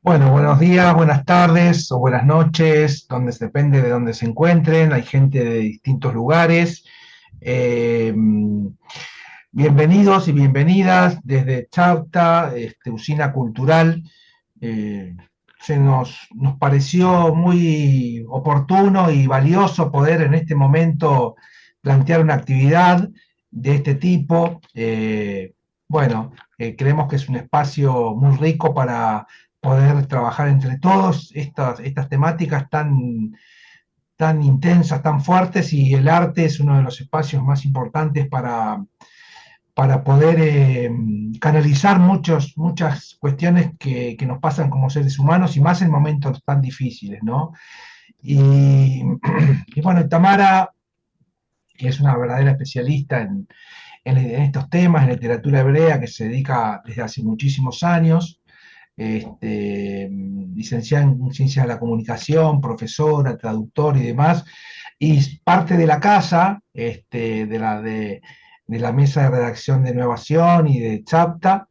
Bueno, buenos días, buenas tardes o buenas noches, depende de dónde se encuentren. Hay gente de distintos lugares. Eh, Bienvenidos y bienvenidas desde Chauta, Usina Cultural. Eh, nos pareció muy oportuno y valioso poder en este momento plantear una actividad de este tipo. Bueno, creemos que es un espacio muy rico para poder trabajar entre todos estas temáticas tan intensas, tan fuertes, y el arte es uno de los espacios más importantes para poder canalizar muchas cuestiones que nos pasan como seres humanos y más en momentos tan difíciles, ¿no? Y, y bueno, Tamara, que es una verdadera especialista en estos temas, en literatura hebrea, que se dedica desde hace muchísimos años, licenciada en Ciencias de la Comunicación, profesora, traductora y demás, y parte de la casa, de la mesa de redacción de Innovación y de Chapta.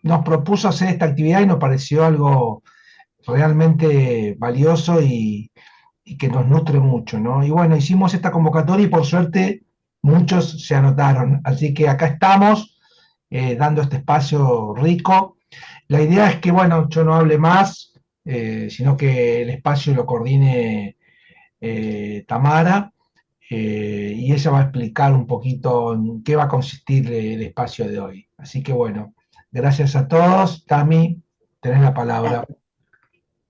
Nos propuso hacer esta actividad y nos pareció algo realmente valioso y que nos nutre mucho, ¿no? Y bueno, hicimos esta convocatoria y por suerte muchos se anotaron. Así que acá estamos dando este espacio rico. La idea es que, bueno, yo no hable más, sino que el espacio lo coordine Tamara, y ella va a explicar un poquito en qué va a consistir el espacio de hoy. Así que bueno, gracias a todos. Tami, tenés la palabra. Dale.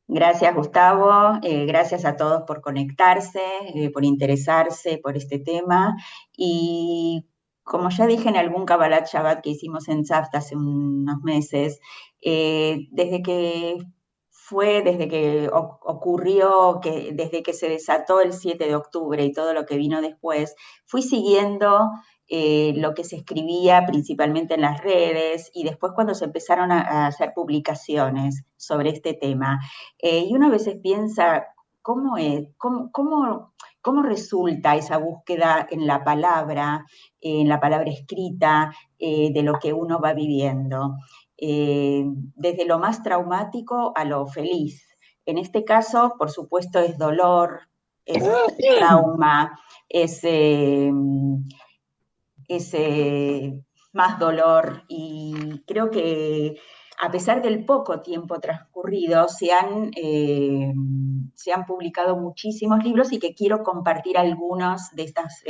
Gracias, Gustavo. Gracias a todos por conectarse, por interesarse por este tema. Y como ya dije en algún Kabbalat Shabbat que hicimos en Tzafta hace unos meses, desde que ocurrió, desde que se desató el 7 de octubre y todo lo que vino después, fui siguiendo lo que se escribía principalmente en las redes y después cuando se empezaron a hacer publicaciones sobre este tema. Y uno a veces piensa, ¿cómo resulta esa búsqueda en la palabra escrita, de lo que uno va viviendo? Desde lo más traumático a lo feliz. En este caso, por supuesto, es dolor, es trauma, es, eh, es más dolor y creo que a pesar del poco tiempo transcurrido, se han publicado muchísimos libros y que quiero compartir algunos de estos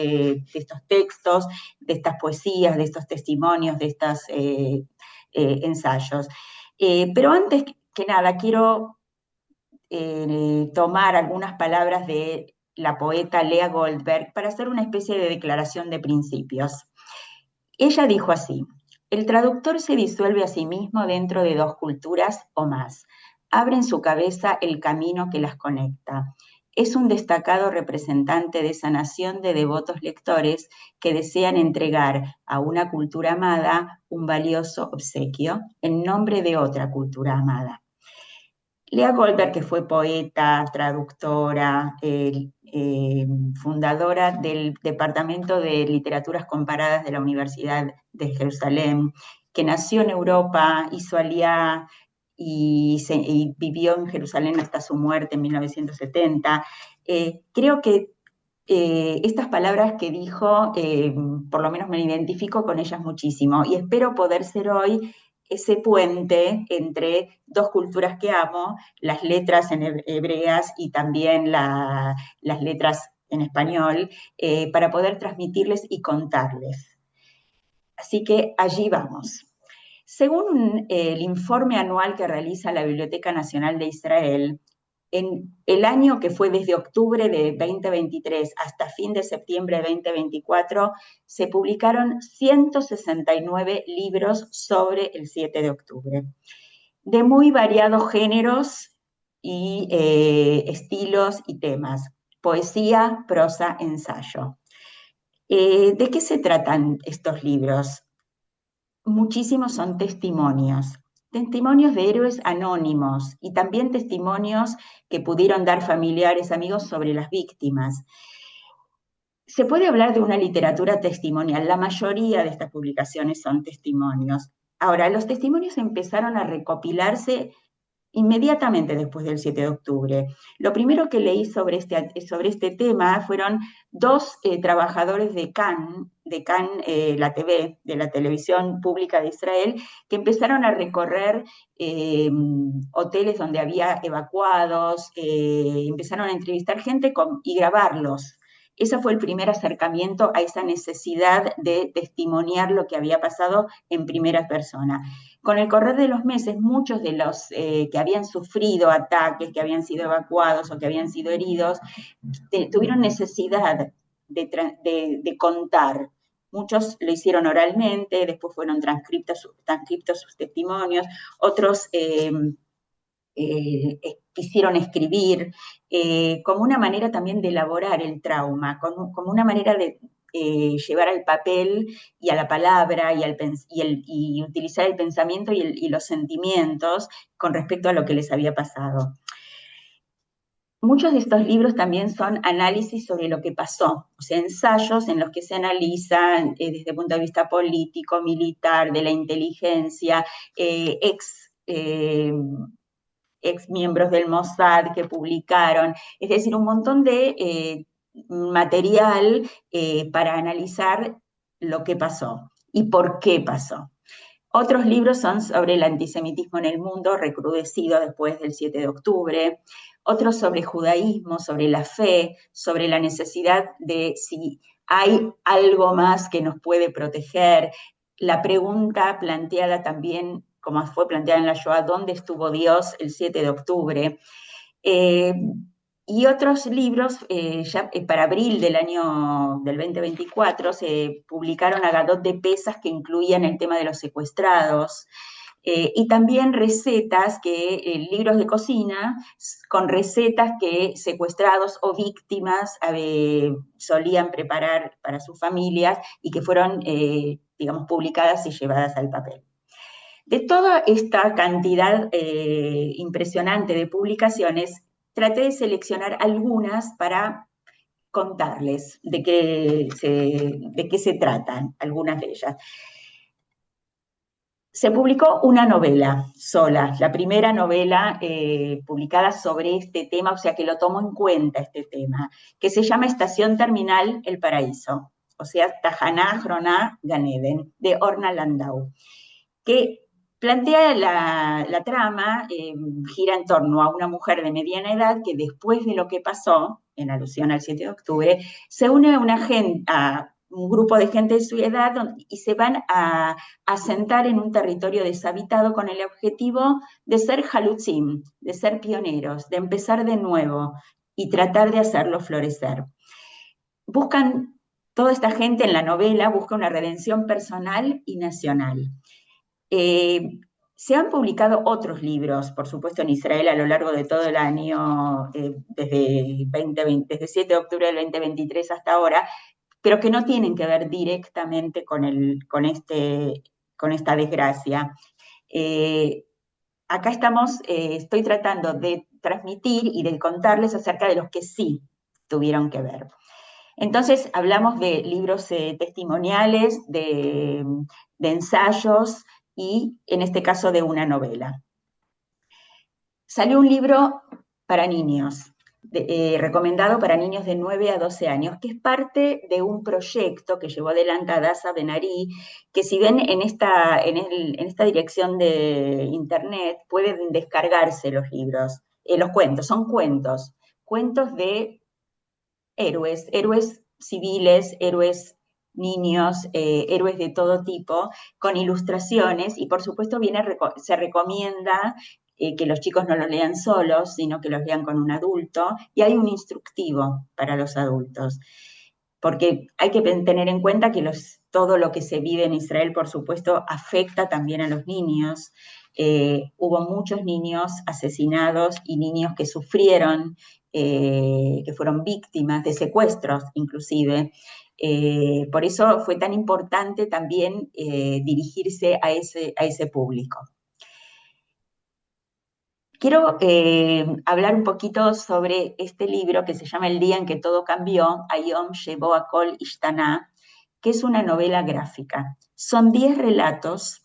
textos, de estas poesías, de estos testimonios, de estos ensayos. Pero antes que nada, quiero tomar algunas palabras de la poeta Lea Goldberg para hacer una especie de declaración de principios. Ella dijo así: el traductor se disuelve a sí mismo dentro de dos culturas o más. Abre en su cabeza el camino que las conecta. Es un destacado representante de esa nación de devotos lectores que desean entregar a una cultura amada un valioso obsequio en nombre de otra cultura amada. Lea Goldberg, que fue poeta, traductora, fundadora del Departamento de Literaturas Comparadas de la Universidad de Jerusalén, que nació en Europa, hizo Aliyá y vivió en Jerusalén hasta su muerte en 1970. Creo que estas palabras que dijo, por lo menos me identifico con ellas muchísimo y espero poder ser hoy ese puente entre dos culturas que amo, las letras en hebreas y también las letras en español, para poder transmitirles y contarles. Así que allí vamos. Según el informe anual que realiza la Biblioteca Nacional de Israel, en el año que fue desde octubre de 2023 hasta fin de septiembre de 2024, se publicaron 169 libros sobre el 7 de octubre, de muy variados géneros y estilos y temas: poesía, prosa, ensayo. ¿De qué se tratan estos libros? Muchísimos son testimonios de héroes anónimos y también testimonios que pudieron dar familiares, amigos sobre las víctimas. Se puede hablar de una literatura testimonial. La mayoría de estas publicaciones son testimonios. Ahora, los testimonios empezaron a recopilarse inmediatamente después del 7 de octubre. Lo primero que leí sobre este tema fueron dos trabajadores de Cannes la TV, de la televisión pública de Israel, que empezaron a recorrer hoteles donde había evacuados, empezaron a entrevistar gente y grabarlos. Ese fue el primer acercamiento a esa necesidad de testimoniar lo que había pasado en primera persona. Con el correr de los meses, muchos de los que habían sufrido ataques, que habían sido evacuados o que habían sido heridos, tuvieron necesidad de contar. Muchos lo hicieron oralmente, después fueron transcriptos sus testimonios, otros quisieron escribir, como una manera también de elaborar el trauma, como una manera de llevar al papel y a la palabra y utilizar el pensamiento y los sentimientos con respecto a lo que les había pasado. Muchos de estos libros también son análisis sobre lo que pasó, o sea, ensayos en los que se analizan desde el punto de vista político, militar, de la inteligencia, ex miembros del Mossad que publicaron, es decir, un montón de material para analizar lo que pasó y por qué pasó. Otros libros son sobre el antisemitismo en el mundo, recrudecido después del 7 de octubre, otros sobre judaísmo, sobre la fe, sobre la necesidad de si hay algo más que nos puede proteger, la pregunta planteada también, como fue planteada en la Shoah, ¿dónde estuvo Dios el 7 de octubre? Y otros libros, ya para abril del 2024, se publicaron Agadot de Pesas que incluían el tema de los secuestrados, y también recetas, libros de cocina, con recetas que secuestrados o víctimas solían preparar para sus familias y que fueron, digamos, publicadas y llevadas al papel. De toda esta cantidad impresionante de publicaciones, traté de seleccionar algunas para contarles de qué se tratan, algunas de ellas. Se publicó una novela sola, la primera novela publicada sobre este tema, o sea que lo tomó en cuenta este tema, que se llama Estación Terminal El Paraíso, o sea, Tahaná Jroná Ganeden, de Orna Landau, que plantea la trama, gira en torno a una mujer de mediana edad que después de lo que pasó, en alusión al 7 de octubre, se une a un grupo de gente de su edad y se van a asentar en un territorio deshabitado con el objetivo de ser halutzim, de ser pioneros, de empezar de nuevo y tratar de hacerlo florecer. Toda esta gente en la novela busca una redención personal y nacional. Se han publicado otros libros, por supuesto, en Israel a lo largo de todo el año, desde 7 de octubre del 2023 hasta ahora, pero que no tienen que ver directamente con esta desgracia. Acá estoy tratando de transmitir y de contarles acerca de los que sí tuvieron que ver. Entonces, hablamos de libros testimoniales, de ensayos y, en este caso, de una novela. Salió un libro para niños, recomendado para niños de 9 a 12 años, que es parte de un proyecto que llevó adelante Adasa Ben-Ari, que si ven en esta dirección de internet pueden descargarse los libros, los cuentos, son cuentos de héroes civiles, héroes niños, héroes de todo tipo, con ilustraciones, y por supuesto se recomienda que los chicos no los lean solos, sino que los lean con un adulto, y hay un instructivo para los adultos, porque hay que tener en cuenta que todo lo que se vive en Israel, por supuesto, afecta también a los niños. Hubo muchos niños asesinados y niños que sufrieron, que fueron víctimas de secuestros inclusive. Por eso fue tan importante también dirigirse a ese público. Quiero hablar un poquito sobre este libro que se llama El día en que todo cambió, Ayom Shebo Akol Ishtana, que es una novela gráfica. Son 10 relatos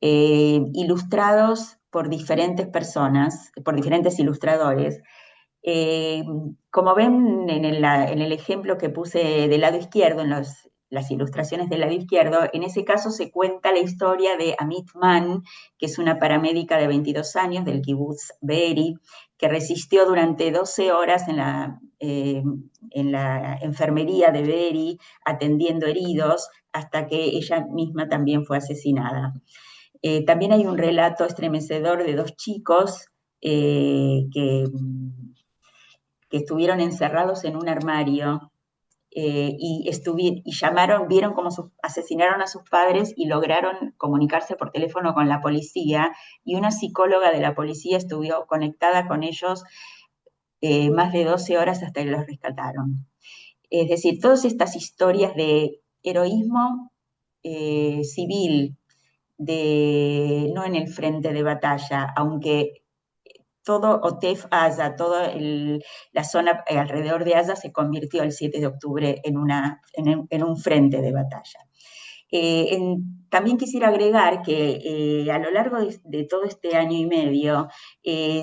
ilustrados por diferentes personas, por diferentes ilustradores. Como ven en el ejemplo que puse del lado izquierdo, en las ilustraciones del lado izquierdo, en ese caso se cuenta la historia de Amit Man, que es una paramédica de 22 años del kibutz Be'eri, que resistió durante 12 horas en la enfermería de Be'eri, atendiendo heridos, hasta que ella misma también fue asesinada. También hay un relato estremecedor de dos chicos que estuvieron encerrados en un armario y llamaron, vieron cómo asesinaron a sus padres y lograron comunicarse por teléfono con la policía, y una psicóloga de la policía estuvo conectada con ellos más de 12 horas hasta que los rescataron. Es decir, todas estas historias de heroísmo civil, no en el frente de batalla, aunque todo Otef Asa, toda la zona alrededor de Asa se convirtió el 7 de octubre en un frente de batalla. También quisiera agregar que a lo largo de todo este año y medio,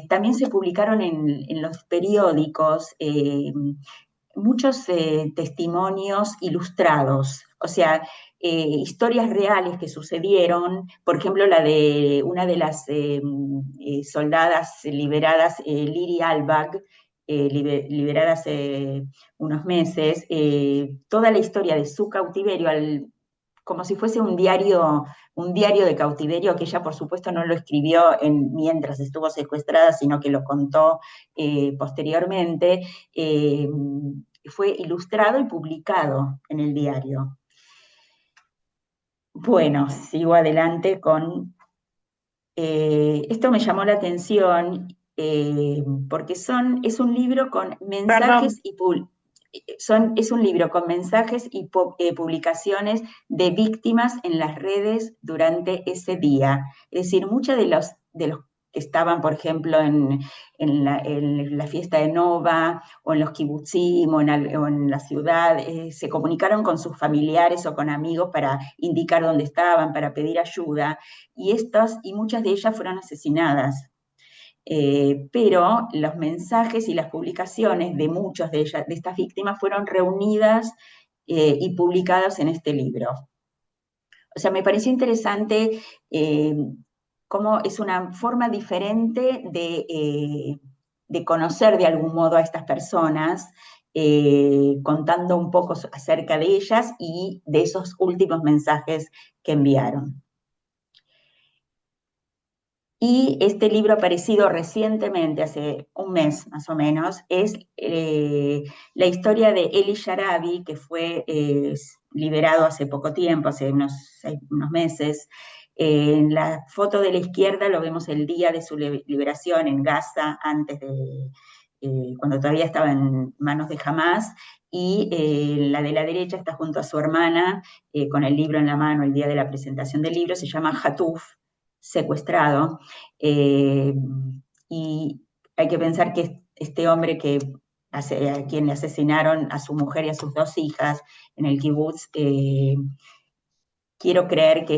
también se publicaron en los periódicos muchos testimonios ilustrados, o sea, historias reales que sucedieron, por ejemplo, la de una de las soldadas liberadas, Liri Albag, liberada hace unos meses, toda la historia de su cautiverio, como si fuese un diario de cautiverio, que ella por supuesto no lo escribió mientras estuvo secuestrada, sino que lo contó posteriormente, fue ilustrado y publicado en el diario. Bueno, sigo adelante con... esto me llamó la atención porque es un libro con mensajes es un libro con mensajes y publicaciones de víctimas en las redes durante ese día. Es decir, muchos de los que estaban, por ejemplo, en la fiesta de Nova, o en los kibutzim, o en la ciudad, se comunicaron con sus familiares o con amigos para indicar dónde estaban, para pedir ayuda, y muchas de ellas fueron asesinadas. Pero los mensajes y las publicaciones de muchas de estas víctimas fueron reunidas y publicadas en este libro. O sea, me pareció interesante cómo es una forma diferente de conocer de algún modo a estas personas, contando un poco acerca de ellas y de esos últimos mensajes que enviaron. Y este libro aparecido recientemente, hace un mes más o menos, es la historia de Eli Sharabi, que fue liberado hace poco tiempo, hace unos meses. En la foto de la izquierda lo vemos el día de su liberación en Gaza, antes de cuando todavía estaba en manos de Hamás, y la de la derecha está junto a su hermana con el libro en la mano, el día de la presentación del libro, se llama Hatuf, secuestrado, y hay que pensar que este hombre a quien le asesinaron a su mujer y a sus dos hijas en el kibutz, quiero creer que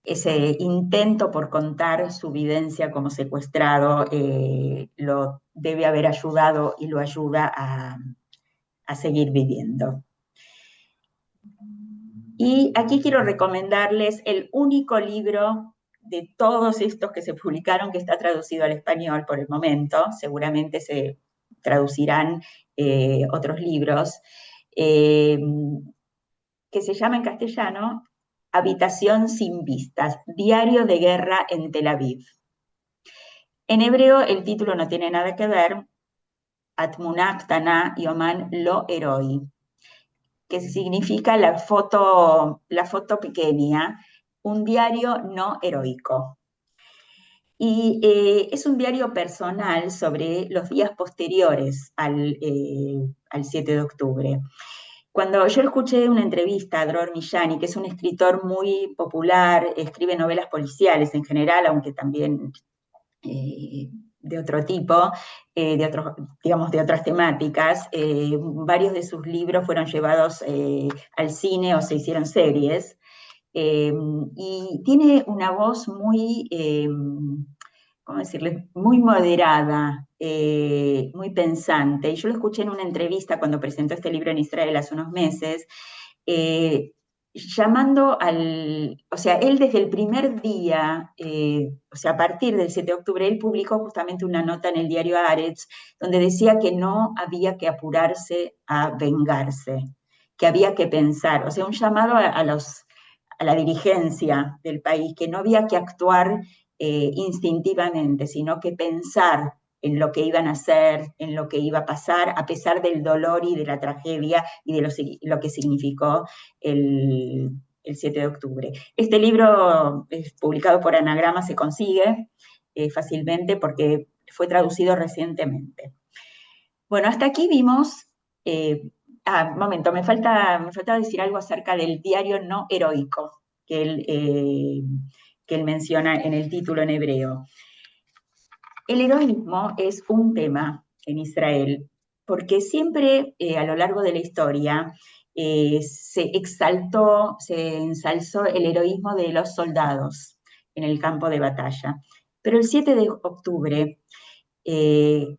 ese intento por contar su vivencia como secuestrado lo debe haber ayudado y lo ayuda a seguir viviendo. Y aquí quiero recomendarles el único libro de todos estos que se publicaron que está traducido al español por el momento. Seguramente se traducirán otros libros, que se llama en castellano Habitación sin vistas, Diario de guerra en Tel Aviv. En hebreo el título no tiene nada que ver, Atmuná Ktana Yoman Lo Heroi, que significa la foto pequeña, un diario no heroico. Y es un diario personal sobre los días posteriores al 7 de octubre. Cuando yo escuché una entrevista a Dror Millani, que es un escritor muy popular, escribe novelas policiales en general, aunque también de otro tipo, digamos, de otras temáticas. Varios de sus libros fueron llevados al cine o se hicieron series. y tiene una voz muy, ¿cómo decirle?, muy moderada, muy pensante. Y yo lo escuché en una entrevista cuando presentó este libro en Israel hace unos meses, eh, llamando o sea, él desde el primer día, o sea, a partir del 7 de octubre, él publicó justamente una nota en el diario Haaretz, donde decía que no había que apurarse a vengarse, que había que pensar, o sea, un llamado a la dirigencia del país, que no había que actuar instintivamente, sino que pensar en lo que iban a hacer, en lo que iba a pasar, a pesar del dolor y de la tragedia y de lo que significó el 7 de octubre. Este libro, publicado por Anagrama, se consigue fácilmente porque fue traducido recientemente. Bueno, hasta aquí vimos... momento, me falta decir algo acerca del diario no heroico que él menciona en el título en hebreo. El heroísmo es un tema en Israel porque siempre a lo largo de la historia se ensalzó el heroísmo de los soldados en el campo de batalla. Pero el 7 de octubre, eh,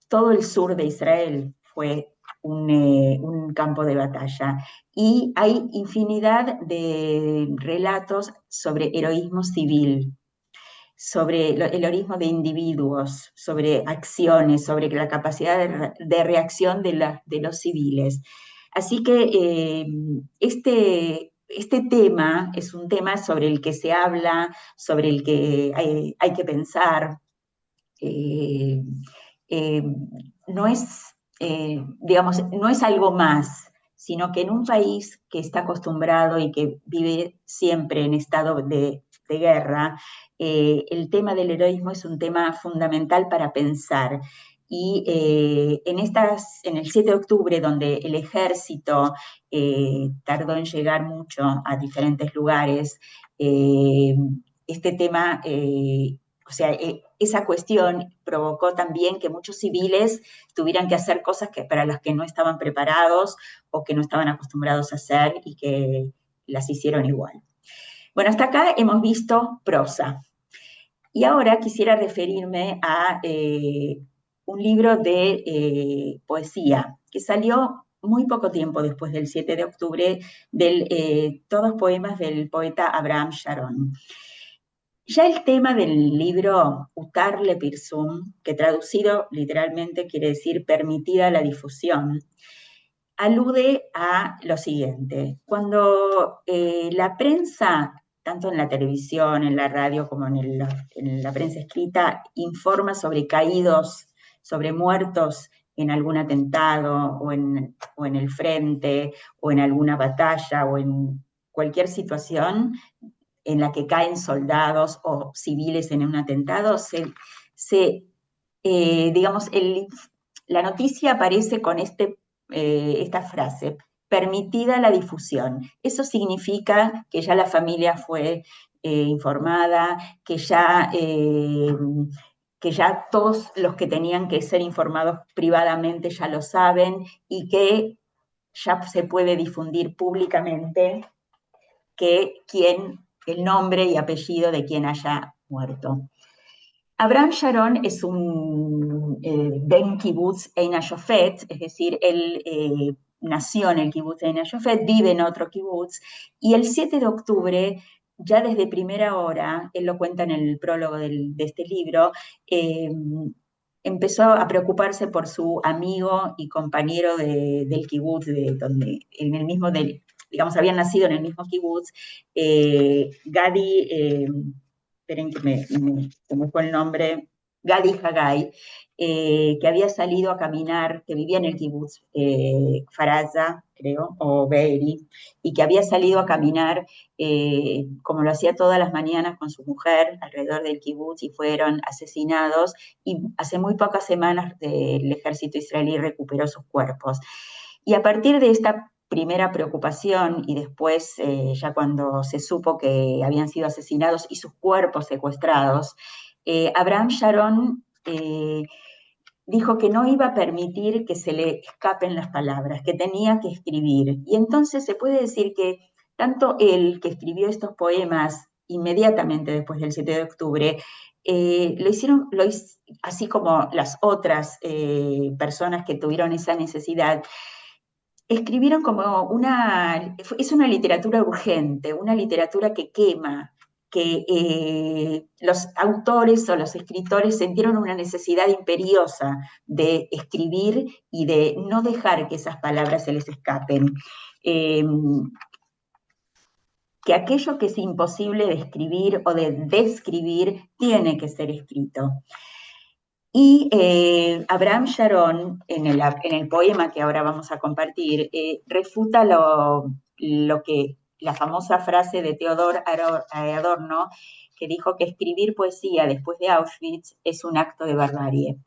todo el sur de Israel fue un campo de batalla. Y hay infinidad de relatos sobre heroísmo civil, sobre el heroísmo de individuos, sobre acciones, sobre la capacidad de reacción de los civiles. Así que este tema es un tema sobre el que se habla, sobre el que hay que pensar. Eh, eh, no es, digamos, no es algo más, sino que en un país que está acostumbrado y que vive siempre en estado de guerra, el tema del heroísmo es un tema fundamental para pensar. Y en el 7 de octubre, donde el ejército tardó en llegar mucho a diferentes lugares, este tema o sea, esa cuestión provocó también que muchos civiles tuvieran que hacer cosas para las que no estaban preparados o que no estaban acostumbrados a hacer y que las hicieron igual. Bueno, hasta acá hemos visto prosa. Y ahora quisiera referirme a un libro de poesía que salió muy poco tiempo después del 7 de octubre, todos poemas del poeta Abraham Sharon. Ya el tema del libro Utar le Pirsum, que traducido literalmente quiere decir permitida la difusión, alude a lo siguiente. Cuando la prensa, tanto en la televisión, en la radio, como en la prensa escrita, informa sobre caídos, sobre muertos en algún atentado o en el frente o en alguna batalla o en cualquier situación, en la que caen soldados o civiles en un atentado, digamos, la noticia aparece con esta frase, permitida la difusión. Eso significa que ya la familia fue informada, que ya todos los que tenían que ser informados privadamente ya lo saben y que ya se puede difundir públicamente el nombre y apellido de quien haya muerto. Abraham Sharon es un Ben Kibbutz Ein HaShofet, es decir, él nació en el Kibbutz Ein HaShofet, vive en otro kibbutz, y el 7 de octubre, ya desde primera hora, él lo cuenta en el prólogo de este libro, empezó a preocuparse por su amigo y compañero del kibbutz, en el mismo, digamos, habían nacido en el mismo kibbutz, Gadi, esperen que se me fue el nombre, Gadi Hagai, que había salido a caminar, que vivía en el kibbutz Faraza, creo, o Be'eri, y que había salido a caminar como lo hacía todas las mañanas con su mujer alrededor del kibutz y fueron asesinados, y hace muy pocas semanas el ejército israelí recuperó sus cuerpos. Y a partir de esta primera preocupación y después ya cuando se supo que habían sido asesinados y sus cuerpos secuestrados, Abraham Sharon dijo que no iba a permitir que se le escapen las palabras, que tenía que escribir. Y entonces se puede decir que tanto él, que escribió estos poemas inmediatamente después del 7 de octubre, lo hicieron, así como las otras personas que tuvieron esa necesidad, escribieron como es una literatura urgente, una literatura que quema, que los autores o los escritores sintieron una necesidad imperiosa de escribir y de no dejar que esas palabras se les escapen. Eh, que aquello que es imposible de escribir o de describir tiene que ser escrito. Y Abraham Sharon, en el poema que ahora vamos a compartir, refuta la famosa frase de Theodor Adorno, que dijo que escribir poesía después de Auschwitz es un acto de barbarie.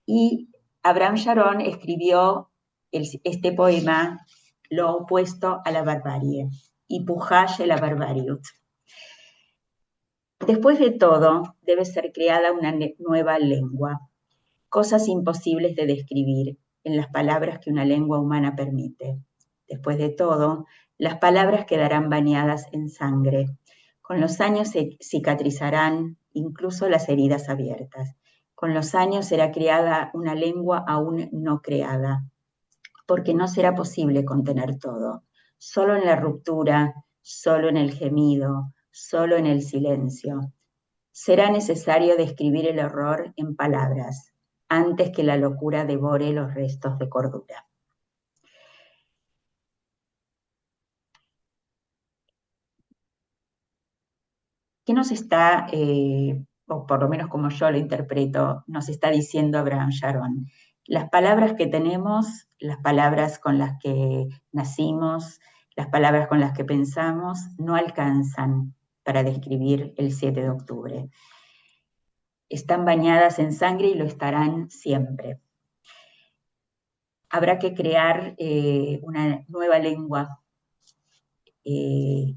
Y Abraham Sharon escribió este poema, lo opuesto a la barbarie, y pujaye la barbariut. Después de todo, debe ser creada una nueva lengua, cosas imposibles de describir en las palabras que una lengua humana permite. Después de todo, las palabras quedarán bañadas en sangre. Con los años se cicatrizarán incluso las heridas abiertas. Con los años será creada una lengua aún no creada, porque no será posible contener todo. Solo en la ruptura, solo en el gemido, solo en el silencio. Será necesario describir el horror en palabras, antes que la locura devore los restos de cordura. ¿Qué nos está, o por lo menos como yo lo interpreto, nos está diciendo Abraham Sharon? Las palabras que tenemos, las palabras con las que nacimos, las palabras con las que pensamos, no alcanzan para describir el 7 de octubre. Están bañadas en sangre y lo estarán siempre. Habrá que crear una nueva lengua y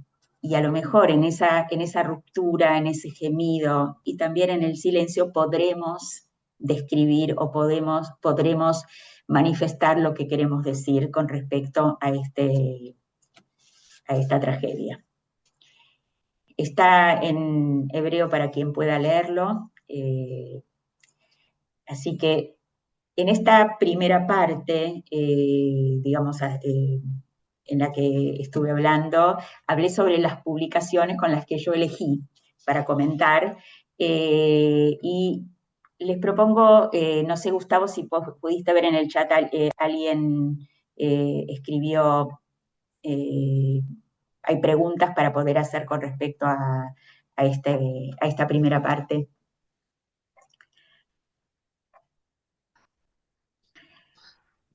a lo mejor en esa ruptura, en ese gemido y también en el silencio podremos describir o podremos manifestar lo que queremos decir con respecto a esta tragedia. Está en hebreo para quien pueda leerlo, así que en esta primera parte, digamos, en la que estuve hablando, hablé sobre las publicaciones con las que yo elegí para comentar, y les propongo, no sé, Gustavo, si pudiste ver en el chat, alguien escribió, hay preguntas para poder hacer con respecto a esta primera parte.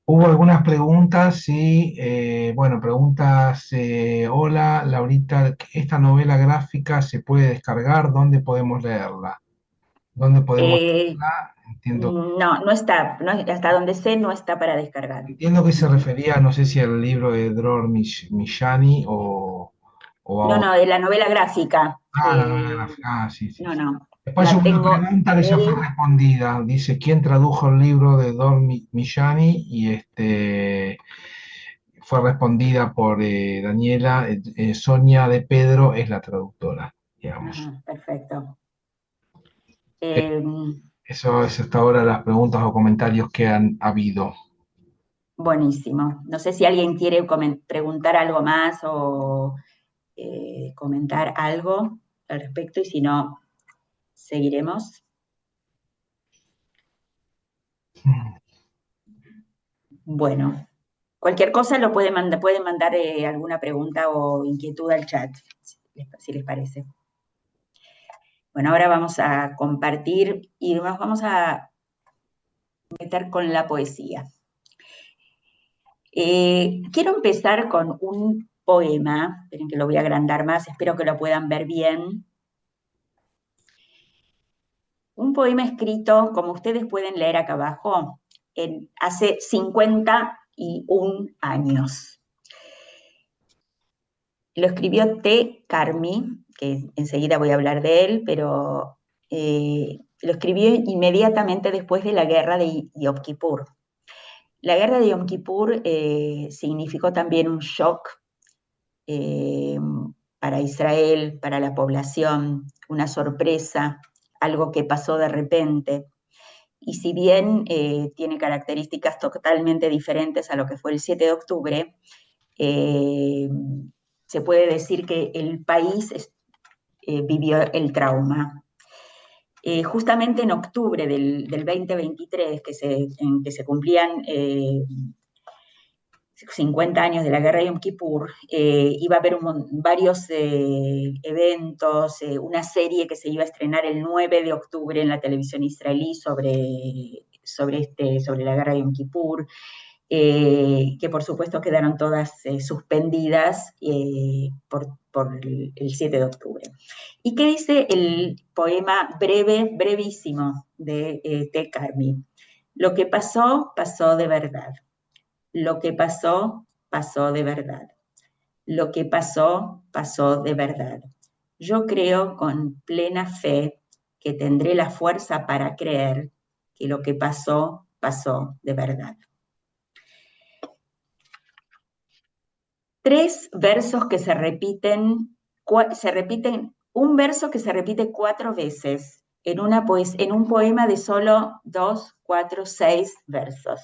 Hubo algunas preguntas y, bueno, preguntas, hola, Laurita, ¿esta novela gráfica se puede descargar? ¿Dónde podemos leerla? ¿Dónde podemos Eh, leerla? no, no está, hasta donde sé no está para descargar. Entiendo que se refería, no sé si al libro de Dror Mijani o a No, otro. no, de la novela gráfica. Ah, la novela gráfica. Ah, sí, sí, No, sí. no, Después hubo la una tengo pregunta que de ya fue él. respondida. Dice, ¿quién tradujo el libro de Dror Mijani? Y fue respondida por Daniela. Sonia de Pedro es la traductora, digamos. Ajá, perfecto. Eh, Eh, Eso es hasta ahora las preguntas o comentarios que han habido. buenísimo. No sé si alguien quiere preguntar algo más o comentar algo al respecto y si no, seguiremos. Bueno, cualquier cosa lo pueden mandar alguna pregunta o inquietud al chat, si les parece. Bueno, ahora vamos a compartir y nos vamos a meter con la poesía. Quiero empezar con un poema, esperen que lo voy a agrandar más, espero que lo puedan ver bien. Un poema escrito, como ustedes pueden leer acá abajo, hace 51 años. Lo escribió T. Carmi, que enseguida voy a hablar de él, pero lo escribió inmediatamente después de la guerra de Yom Kippur. La guerra de Yom Kippur significó también un shock para Israel, para la población, una sorpresa, algo que pasó de repente. Y si bien tiene características totalmente diferentes a lo que fue el 7 de octubre, se puede decir que el país vivió el trauma. Justamente en octubre del 2023, en que se cumplían 50 años de la guerra de Yom Kippur, iba a haber varios eventos, una serie que se iba a estrenar el 9 de octubre en la televisión israelí sobre la guerra de Yom Kippur, que por supuesto quedaron todas suspendidas por el 7 de octubre. ¿Y qué dice el poema brevísimo de T. Carmi? Lo que pasó, pasó de verdad. Lo que pasó, pasó de verdad. Lo que pasó, pasó de verdad. Yo creo con plena fe que tendré la fuerza para creer que lo que pasó, pasó de verdad. 3 versos que se repiten, un verso que se repite 4 veces en un poema de solo 2, 4, 6 versos.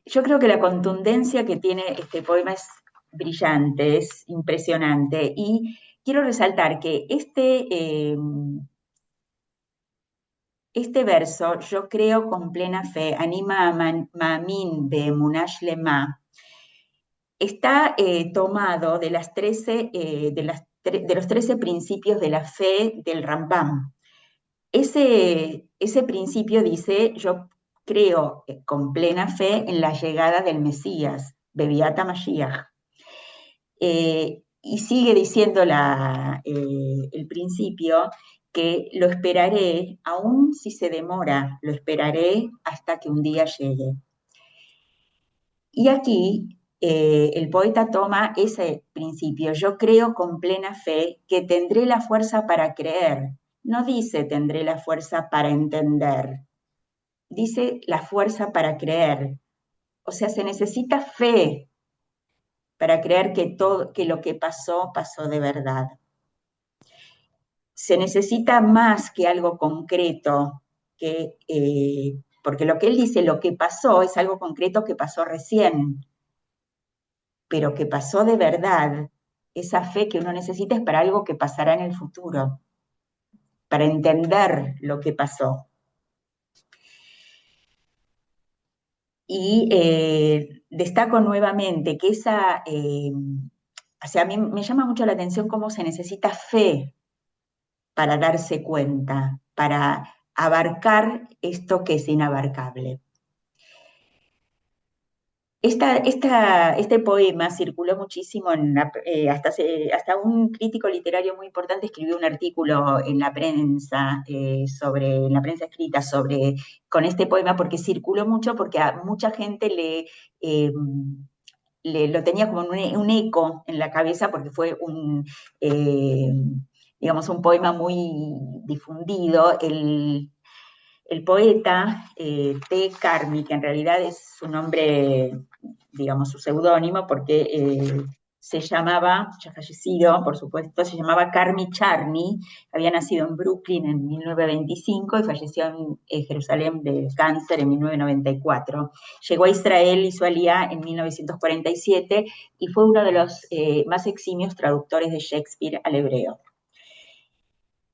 Yo creo que la contundencia que tiene este poema es brillante, es impresionante, y quiero resaltar que este verso, yo creo con plena fe, Anima Ma'amin Be'emunah Shlema, está tomado de los 13 principios de la fe del Rambam. Ese principio dice: yo creo con plena fe en la llegada del Mesías, Bebiat HaMashiach. Y sigue diciendo el principio que lo esperaré, aun si se demora, lo esperaré hasta que un día llegue. Y aquí el poeta toma ese principio: yo creo con plena fe que tendré la fuerza para creer. No dice tendré la fuerza para entender, dice la fuerza para creer. O sea, se necesita fe para creer que lo que pasó, pasó de verdad. Se necesita más que algo concreto, porque lo que él dice, lo que pasó, es algo concreto que pasó recién, pero que pasó de verdad. Esa fe que uno necesita es para algo que pasará en el futuro, para entender lo que pasó. Y destaco nuevamente que o sea, a mí me llama mucho la atención cómo se necesita fe para darse cuenta, para abarcar esto que es inabarcable. Este poema circuló muchísimo, hasta un crítico literario muy importante escribió un artículo en la prensa, en la prensa escrita, con este poema, porque circuló mucho, porque a mucha gente lo tenía como un eco en la cabeza, porque fue digamos, un poema muy difundido. El poeta T. Carmi, que en realidad es su nombre, digamos, su seudónimo, porque se llamaba, ya fallecido, por supuesto, se llamaba Carmi Charny, había nacido en Brooklyn en 1925 y falleció en Jerusalén de cáncer en 1994. Llegó a Israel, hizo aliyá en 1947 y fue uno de los más eximios traductores de Shakespeare al hebreo.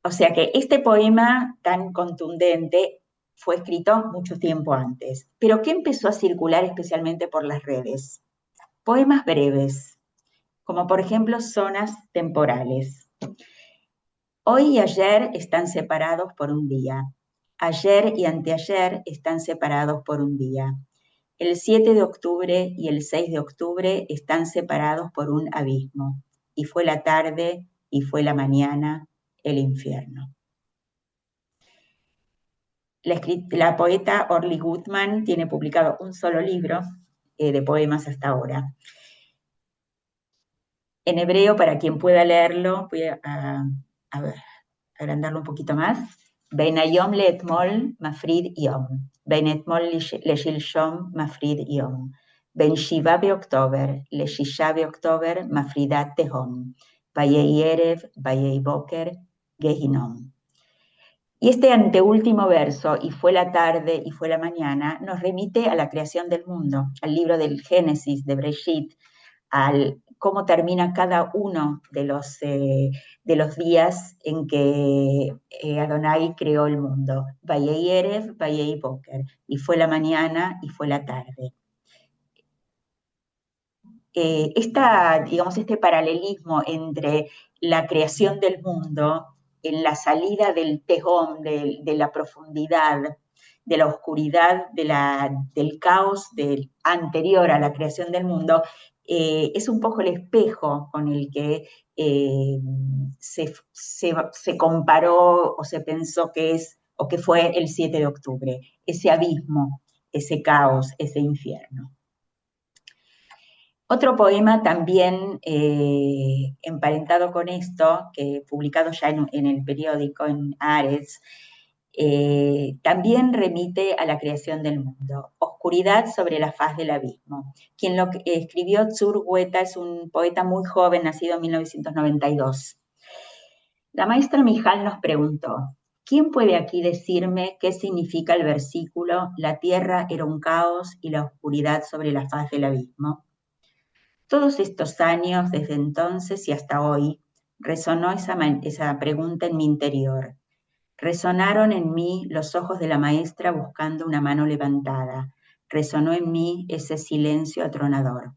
O sea que este poema tan contundente fue escrito mucho tiempo antes. Pero ¿qué empezó a circular especialmente por las redes? Poemas breves, como por ejemplo zonas temporales. Hoy y ayer están separados por un día. Ayer y anteayer están separados por un día. El 7 de octubre y el 6 de octubre están separados por un abismo. Y fue la tarde y fue la mañana, el infierno. La poeta Orly Gutman tiene publicado un solo libro de poemas hasta ahora. En hebreo, para quien pueda leerlo, voy a agrandarlo un poquito más. Ben hayom leetmol mafrid yom. Ben etmol leshilshom mafrid yom. Ben Shiva Beoktober, Le Shisha Beoktober, Mafridat Tehom, Vayei Erev, Vayei Boker, Gehinom. Y este anteúltimo verso, y fue la tarde y fue la mañana, nos remite a la creación del mundo, al libro del Génesis, de Breshit, al cómo termina cada uno de los días en que Adonai creó el mundo. Vayei Erev, Vayei Boker. Y fue la mañana y fue la tarde. Este paralelismo entre la creación del mundo, en la salida del tejón, de la profundidad, de la oscuridad, del caos anterior a la creación del mundo, es un poco el espejo con el que se comparó o se pensó que es o que fue el 7 de octubre, ese abismo, ese caos, ese infierno. Otro poema también emparentado con esto, que publicado ya en el periódico, en Haaretz, también remite a la creación del mundo. Oscuridad sobre la faz del abismo. Quien lo escribió, Tzur Hueta, es un poeta muy joven, nacido en 1992. La maestra Mijal nos preguntó, ¿quién puede aquí decirme qué significa el versículo «La tierra era un caos y la oscuridad sobre la faz del abismo»? Todos estos años, desde entonces y hasta hoy, resonó esa pregunta en mi interior. Resonaron en mí los ojos de la maestra buscando una mano levantada. Resonó en mí ese silencio atronador.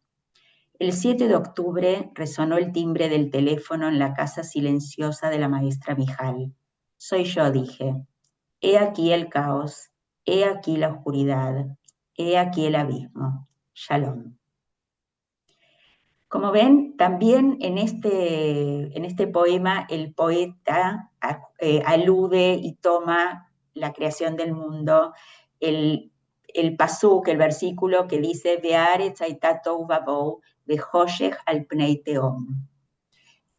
El 7 de octubre resonó el timbre del teléfono en la casa silenciosa de la maestra Mijal. Soy yo, dije. He aquí el caos, he aquí la oscuridad, he aquí el abismo. Shalom. Como ven, también en este poema el poeta alude y toma la creación del mundo, el pasuk, el versículo que dice Ve'aretz hayta tohu vavohu ve'choshech al pnei tehom.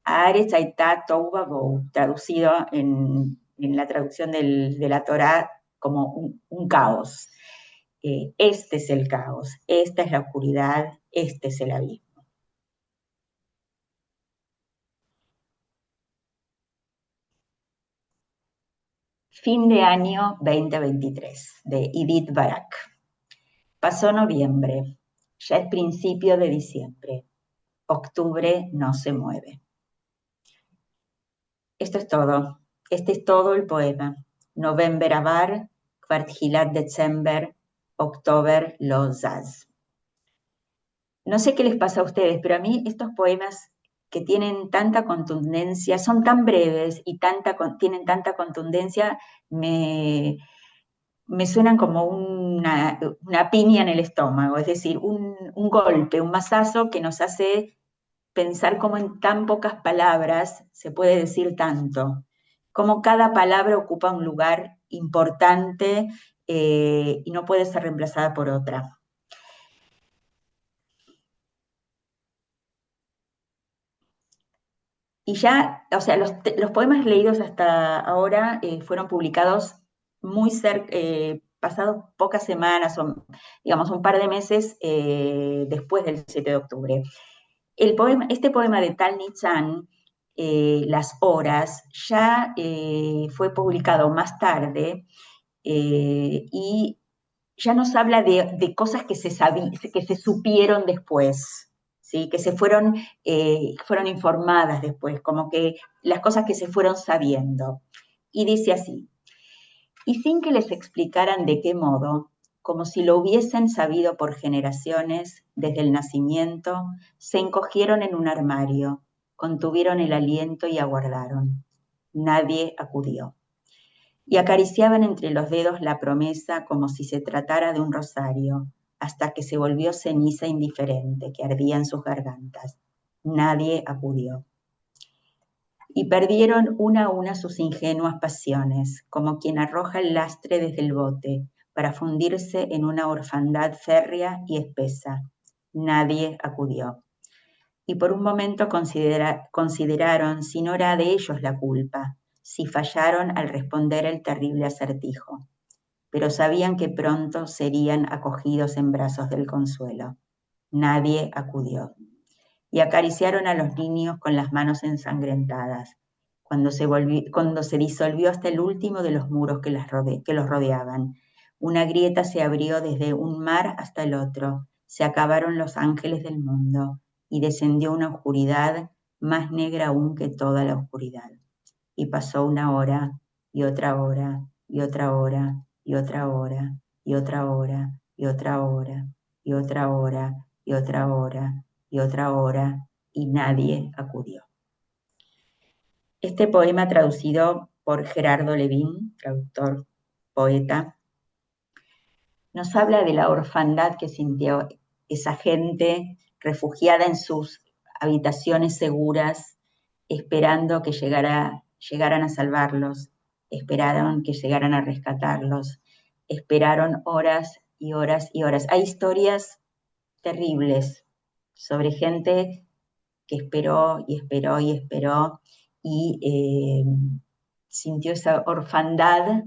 Haaretz hayta tohu vavohu, traducido en la traducción de la Torá como un caos. Este es el caos, esta es la oscuridad, este es el abismo. Fin de año 2023, de Edith Barak. Pasó noviembre, ya es principio de diciembre. Octubre no se mueve. Esto es todo. Este es todo el poema. November avar, Kvarthilat Dezember, October lo zaz. No sé qué les pasa a ustedes, pero a mí estos poemas que tienen tanta contundencia, son tan breves y tienen tanta contundencia, me suenan como una piña en el estómago, es decir, un golpe, un mazazo que nos hace pensar cómo en tan pocas palabras se puede decir tanto, cómo cada palabra ocupa un lugar importante y no puede ser reemplazada por otra. Y ya, o sea, los poemas leídos hasta ahora fueron publicados muy cerca, pasados pocas semanas, o digamos un par de meses después del 7 de octubre. Este poema de Tal Nichan, Las Horas, ya fue publicado más tarde y ya nos habla de cosas que se supieron después, ¿sí? Que fueron informadas después, como que las cosas que se fueron sabiendo. Y dice así, y sin que les explicaran de qué modo, como si lo hubiesen sabido por generaciones, desde el nacimiento, se encogieron en un armario, contuvieron el aliento y aguardaron. Nadie acudió. Y acariciaban entre los dedos la promesa como si se tratara de un rosario, hasta que se volvió ceniza indiferente que ardía en sus gargantas. Nadie acudió. Y perdieron una a una sus ingenuas pasiones, como quien arroja el lastre desde el bote, para fundirse en una orfandad férrea y espesa. Nadie acudió. Y por un momento consideraron si no era de ellos la culpa, si fallaron al responder el terrible acertijo, pero sabían que pronto serían acogidos en brazos del consuelo. Nadie acudió. Y acariciaron a los niños con las manos ensangrentadas, cuando se disolvió hasta el último de los muros que los rodeaban. Una grieta se abrió desde un mar hasta el otro, se acabaron los ángeles del mundo, y descendió una oscuridad más negra aún que toda la oscuridad. Y pasó una hora, y otra hora, y otra hora, y otra hora, y otra hora, y otra hora, y otra hora, y otra hora, y otra hora, y nadie acudió. Este poema, traducido por Gerardo Levín, traductor, poeta, nos habla de la orfandad que sintió esa gente refugiada en sus habitaciones seguras, esperando que llegaran a salvarlos, esperaron que llegaran a rescatarlos, esperaron horas y horas y horas. Hay historias terribles sobre gente que esperó y esperó y esperó y sintió esa orfandad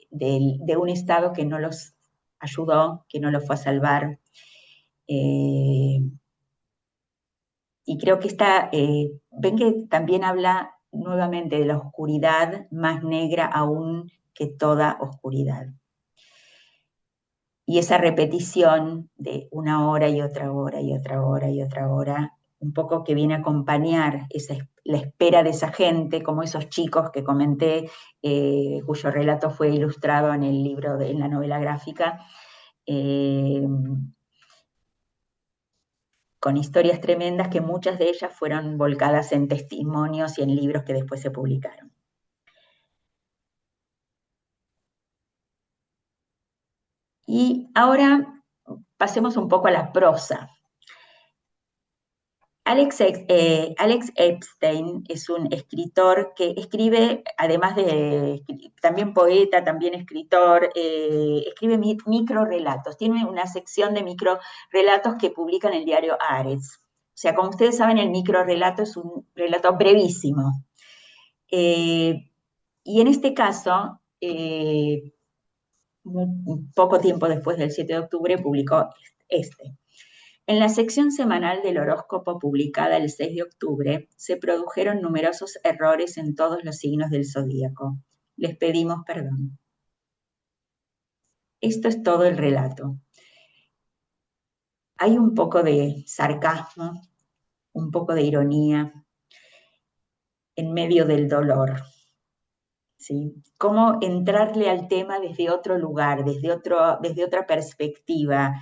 de un Estado que no los ayudó, que no los fue a salvar. Y creo que ven que también habla nuevamente de la oscuridad más negra aún que toda oscuridad. Y esa repetición de una hora y otra hora y otra hora y otra hora, un poco que viene a acompañar la espera de esa gente, como esos chicos que comenté, cuyo relato fue ilustrado en el libro, en la novela gráfica, con historias tremendas que muchas de ellas fueron volcadas en testimonios y en libros que después se publicaron. Y ahora pasemos un poco a la prosa. Alex Epstein es un escritor que escribe, además de también poeta, también escritor, escribe microrelatos. Tiene una sección de microrelatos que publica en el diario Haaretz. O sea, como ustedes saben, el microrelato es un relato brevísimo. Y en este caso, poco tiempo después del 7 de octubre, publicó este. En la sección semanal del horóscopo publicada el 6 de octubre, se produjeron numerosos errores en todos los signos del zodíaco. Les pedimos perdón. Esto es todo el relato. Hay un poco de sarcasmo, un poco de ironía en medio del dolor. ¿Sí? Cómo entrarle al tema desde otro lugar, desde otra perspectiva.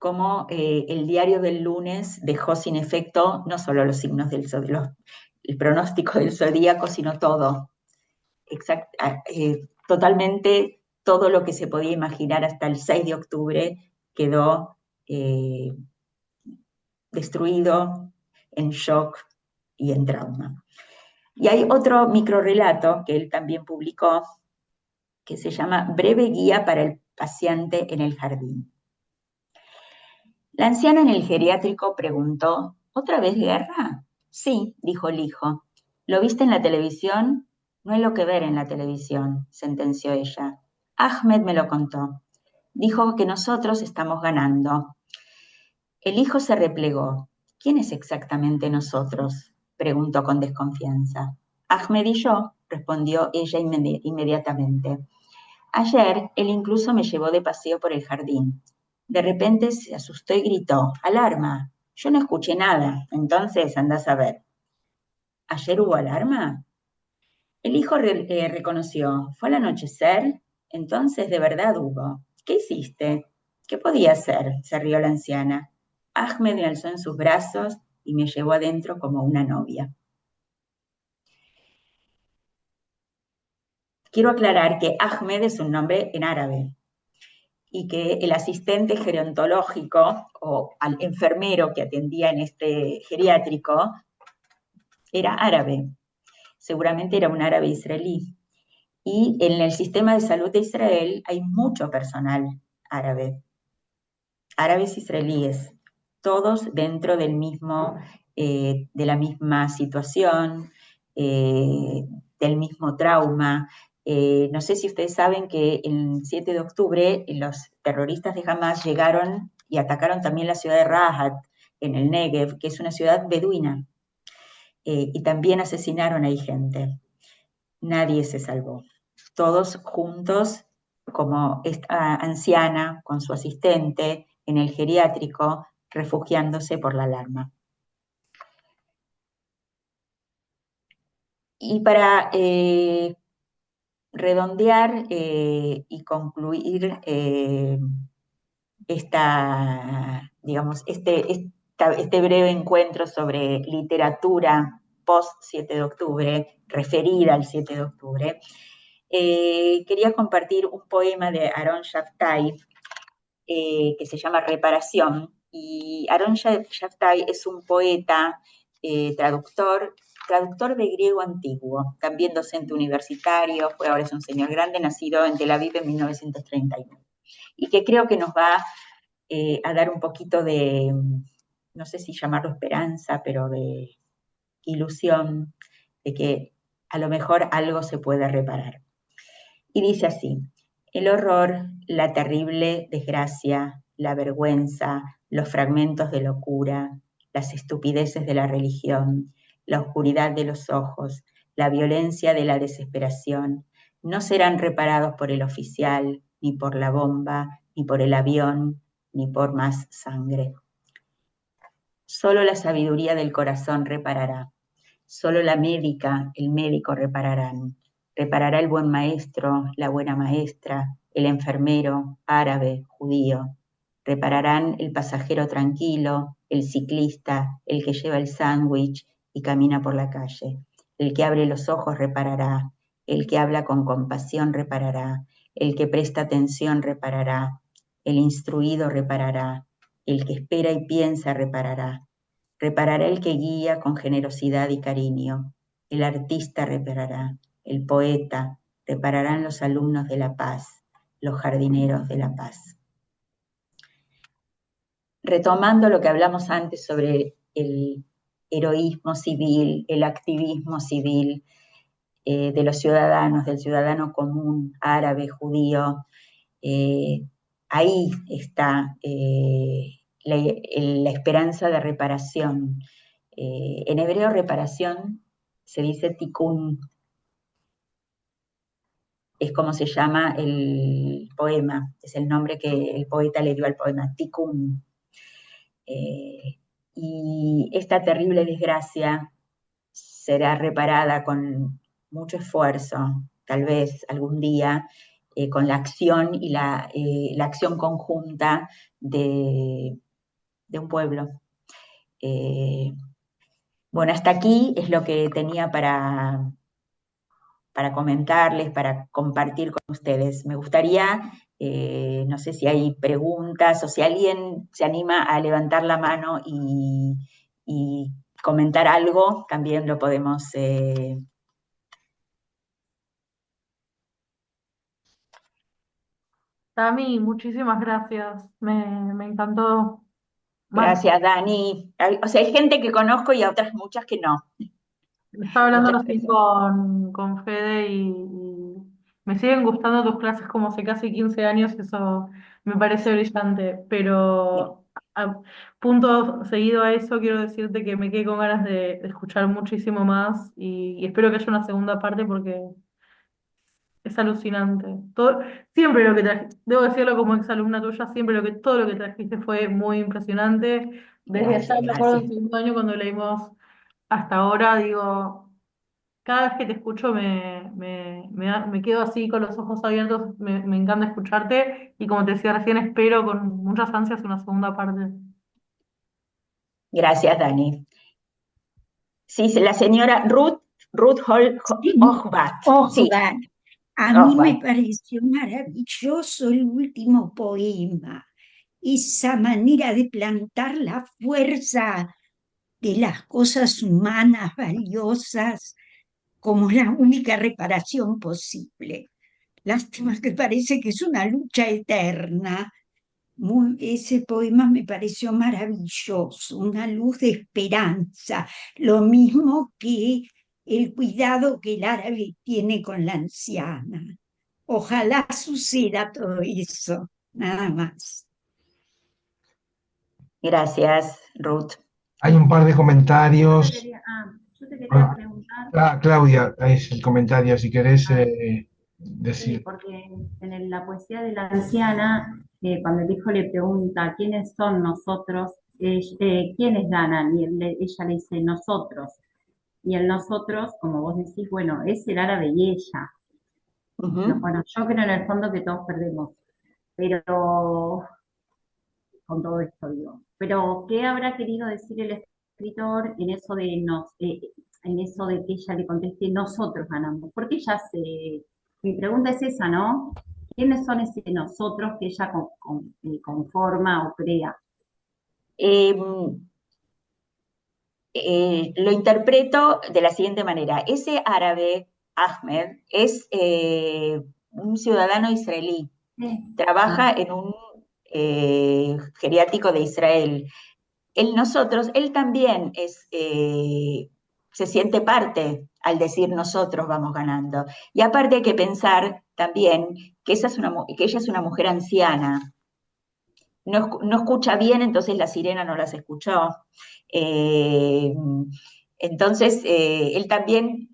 Cómo el diario del lunes dejó sin efecto no solo los signos el pronóstico del zodíaco, sino todo. Totalmente todo lo que se podía imaginar hasta el 6 de octubre quedó destruido, en shock y en trauma. Y hay otro microrelato que él también publicó, que se llama Breve guía para el paciente en el jardín. La anciana en el geriátrico preguntó, ¿otra vez guerra? Sí, dijo el hijo. ¿Lo viste en la televisión? No hay lo que ver en la televisión, sentenció ella. Ahmed me lo contó. Dijo que nosotros estamos ganando. El hijo se replegó. ¿Quién es exactamente nosotros? Preguntó con desconfianza. Ahmed y yo, respondió ella inmediatamente. Ayer él incluso me llevó de paseo por el jardín. De repente se asustó y gritó, ¡alarma! Yo no escuché nada, entonces andás a ver. ¿Ayer hubo alarma? El hijo reconoció, ¿fue al anochecer? Entonces de verdad hubo. ¿Qué hiciste? ¿Qué podía hacer? Se rió la anciana. Ahmed me alzó en sus brazos y me llevó adentro como una novia. Quiero aclarar que Ahmed es un nombre en árabe, y que el asistente gerontológico o al enfermero que atendía en este geriátrico era árabe, seguramente era un árabe israelí. Y en el sistema de salud de Israel hay mucho personal árabe, árabes israelíes, todos dentro del mismo, de la misma situación, del mismo trauma, No sé si ustedes saben que el 7 de octubre los terroristas de Hamas llegaron y atacaron también la ciudad de Rahat, en el Negev, que es una ciudad beduina, y también asesinaron ahí gente. Nadie se salvó. Todos juntos, como esta anciana con su asistente en el geriátrico, refugiándose por la alarma. Y para redondear y concluir digamos, este breve encuentro sobre literatura post 7 de octubre, referida al 7 de octubre, quería compartir un poema de Aaron Shabtai que se llama Reparación. Y Aaron Shabtai es un poeta, traductor de griego antiguo, también docente universitario, ahora es un señor grande, nacido en Tel Aviv en 1939. Y que creo que nos va a dar un poquito de, no sé si llamarlo esperanza, pero de ilusión de que a lo mejor algo se puede reparar. Y dice así: el horror, la terrible desgracia, la vergüenza, los fragmentos de locura, las estupideces de la religión, la oscuridad de los ojos, la violencia de la desesperación, no serán reparados por el oficial, ni por la bomba, ni por el avión, ni por más sangre. Solo la sabiduría del corazón reparará. Solo la médica, el médico repararán. Reparará el buen maestro, la buena maestra, el enfermero, árabe, judío. Repararán el pasajero tranquilo, el ciclista, el que lleva el sándwich y camina por la calle. El que abre los ojos reparará. El que habla con compasión reparará. El que presta atención reparará. El instruido reparará. El que espera y piensa reparará. Reparará el que guía con generosidad y cariño. El artista reparará. El poeta. Repararán los alumnos de la paz, los jardineros de la paz. Retomando lo que hablamos antes sobre el heroísmo civil, el activismo civil de los ciudadanos, del ciudadano común, árabe, judío, ahí está la esperanza de reparación. En hebreo reparación se dice tikkun, es como se llama el poema, es el nombre que el poeta le dio al poema, tikkun. Y esta terrible desgracia será reparada con mucho esfuerzo, tal vez algún día, con la acción y la acción conjunta de un pueblo. Bueno, hasta aquí es lo que tenía para comentarles, para compartir con ustedes. Me gustaría, no sé si hay preguntas o si alguien se anima a levantar la mano y comentar algo, también lo podemos. Tami, muchísimas gracias. Me encantó. Gracias, Dani. O sea, hay gente que conozco y a otras muchas que no. Estaba hablando Muchas recién gracias. con Fede y me siguen gustando tus clases como hace casi 15 años, eso me parece brillante, Bien. pero punto seguido a eso quiero decirte que me quedé con ganas de escuchar muchísimo más y espero que haya una segunda parte porque es alucinante. Siempre lo que debo decirlo como exalumna tuya, siempre todo lo que trajiste fue muy impresionante. Desde allá Gracias, me acuerdo gracias. en segundo año cuando leímos hasta ahora, digo, cada vez que te escucho me quedo así con los ojos abiertos, me encanta escucharte y como te decía recién, espero con muchas ansias una segunda parte. Gracias, Dani. Sí, la señora Ruth Sí, Hochbat. Sí, Oscar, a mí me Hochbat. pareció maravilloso el último poema, esa manera de plantar la fuerza de las cosas humanas valiosas como la única reparación posible. Lástima que parece que es una lucha eterna. Ese poema me pareció maravilloso, una luz de esperanza, lo mismo que el cuidado que el árabe tiene con la anciana. Ojalá suceda todo eso, nada más. Gracias, Ruth. Hay un par de comentarios. Yo te quería Ah, preguntar, Claudia, es el comentario, si querés sí, decir. porque en la poesía de la anciana, cuando el hijo le pregunta quiénes son nosotros, quiénes ganan, y ella le dice nosotros. Y el nosotros, como vos decís, bueno, es el árabe y ella. No, Ujú. bueno, yo creo en el fondo que todos perdemos, pero con todo esto digo. Pero, ¿qué habrá querido decir el escritor en eso de en eso de que ella le conteste nosotros ganamos? Porque ella mi pregunta es esa, ¿no? ¿Quiénes son ese nosotros que ella conforma o crea? Eh, lo interpreto de la siguiente manera. Ese árabe, Ahmed, es un ciudadano israelí. Sí. Trabaja en un geriátrico de Israel. Él también se siente parte al decir nosotros vamos ganando. Y aparte hay que pensar también que ella es una mujer anciana. No escucha bien, entonces la sirena no las escuchó. Eh, entonces, él también,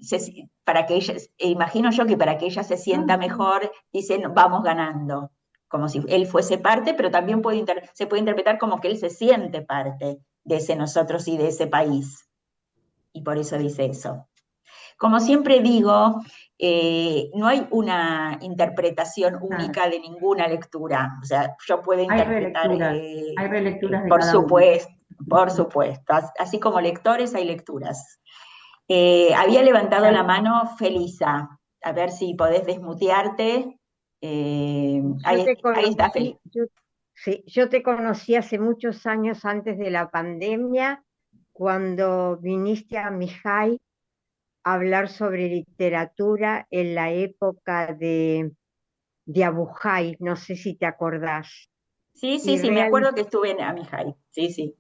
para que ella, imagino yo que para que ella se sienta mejor, dice, "No, vamos ganando", como si él fuese parte, pero también se puede interpretar como que él se siente parte de ese nosotros y de ese país. Y por eso dice eso. Como siempre digo, no hay una interpretación Claro. única de ninguna lectura. O sea, yo puedo interpretar, Hay relecturas de por cada uno. supuesto, por supuesto. Así como lectores hay lecturas. Había levantado la Gracias. mano Felisa. A ver si podés desmutearte. Yo te Ahí está Felisa. conocí, sí, yo te conocí hace muchos años antes de la pandemia, cuando viniste a Mijay a hablar sobre literatura en la época de Abujay, no sé si te acordás. Sí, sí, Y, sí, me real- acuerdo que estuve en Amijay. Sí, sí.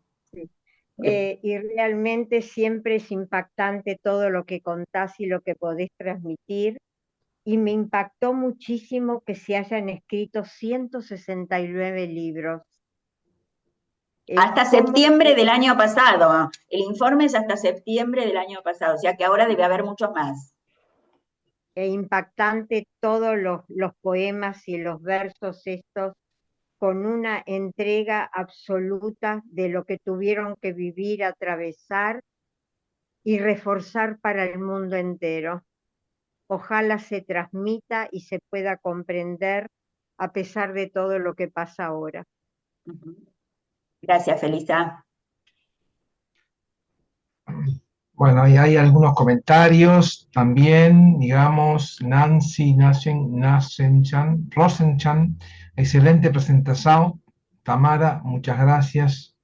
y realmente siempre es impactante todo lo que contás y lo que podés transmitir. Y me impactó muchísimo que se hayan escrito 169 libros. Hasta ¿Cómo septiembre del año pasado. El informe es hasta septiembre del año pasado, o sea que ahora debe haber muchos más. impactante todos los poemas y los versos estos, con una entrega absoluta de lo que tuvieron que vivir, atravesar y reforzar para el mundo entero? Ojalá se transmita y se pueda comprender a pesar de todo lo que pasa ahora. Gracias, Felisa. Bueno, ahí hay algunos comentarios también, digamos, Nancy Rosenchan, excelente presentación. Tamara, muchas gracias.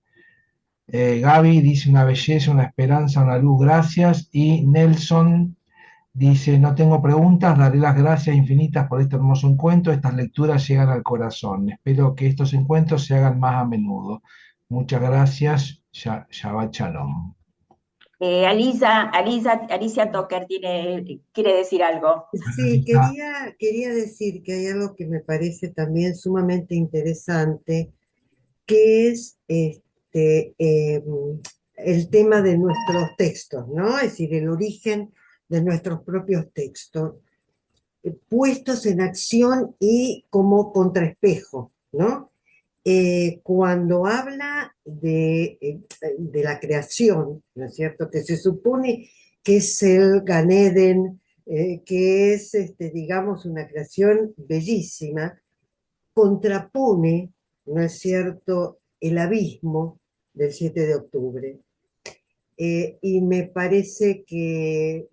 Gaby dice una belleza, una esperanza, una luz, gracias. Y Nelson dice, no tengo preguntas, daré las gracias infinitas por este hermoso encuentro. Estas lecturas llegan al corazón. Espero que estos encuentros se hagan más a menudo. Muchas gracias. Shabbat Shalom. Alicia Toker quiere decir algo. Sí, quería decir que hay algo que me parece también sumamente interesante, que es el tema de nuestros textos, ¿no? Es decir, el origen de nuestros propios textos, puestos en acción y como contraespejo, ¿no? Cuando habla de la creación, ¿no es cierto? Que se supone que es el Gan Eden, que es, digamos, una creación bellísima, contrapone, ¿no es cierto?, el abismo del 7 de octubre. Y me parece que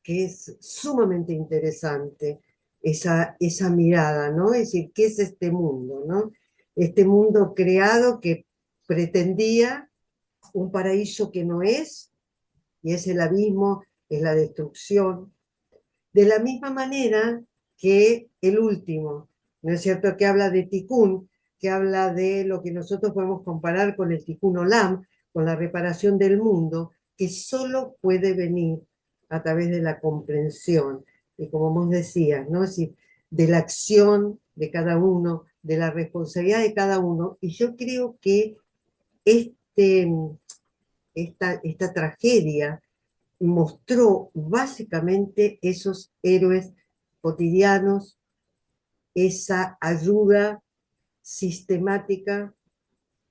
es sumamente interesante esa mirada, ¿no? Es decir, ¿qué es este mundo, no? Este mundo creado que pretendía un paraíso que no es, y es el abismo, es la destrucción. De la misma manera que el último, ¿no es cierto?, que habla de Tikkun, que habla de lo que nosotros podemos comparar con el Tikkun Olam, con la reparación del mundo, que solo puede venir a través de la comprensión. Y como vos decías, ¿no? Es decir, de la acción de cada uno, de la responsabilidad de cada uno. Y yo creo que este, esta tragedia mostró básicamente esos héroes cotidianos, esa ayuda sistemática,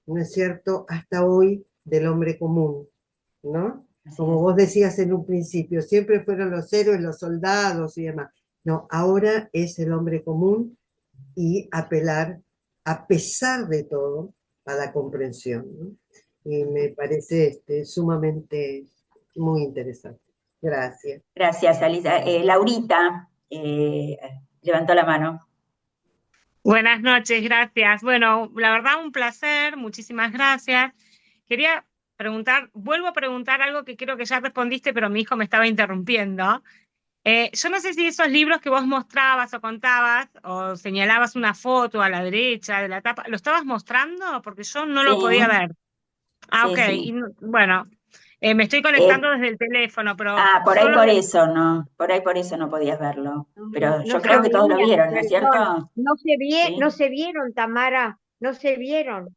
¿no es cierto?, hasta hoy del hombre común, ¿no? Como vos decías en un principio, siempre fueron los héroes, los soldados y demás. No, ahora es el hombre común y apelar, a pesar de todo, a la comprensión, ¿no? Y me parece sumamente muy interesante. Gracias. Gracias, Alisa. Laurita levantó la mano. Buenas noches, gracias. Bueno, la verdad un placer, muchísimas gracias. Quería preguntar, vuelvo a preguntar algo que creo que ya respondiste, pero mi hijo me estaba interrumpiendo. Yo no sé si esos libros que vos mostrabas o contabas o señalabas una foto a la derecha de la tapa, ¿lo estabas mostrando? Porque yo no lo podía Sí, ver. Ah, sí, ok. sí. Y bueno, me estoy conectando desde el teléfono, pero Por ahí solo por eso no, por ahí por eso no podías verlo. Pero yo No se creo que todos lo veían, vieron, ¿no es perdón. cierto? No Sí. se vieron, Tamara, no se vieron.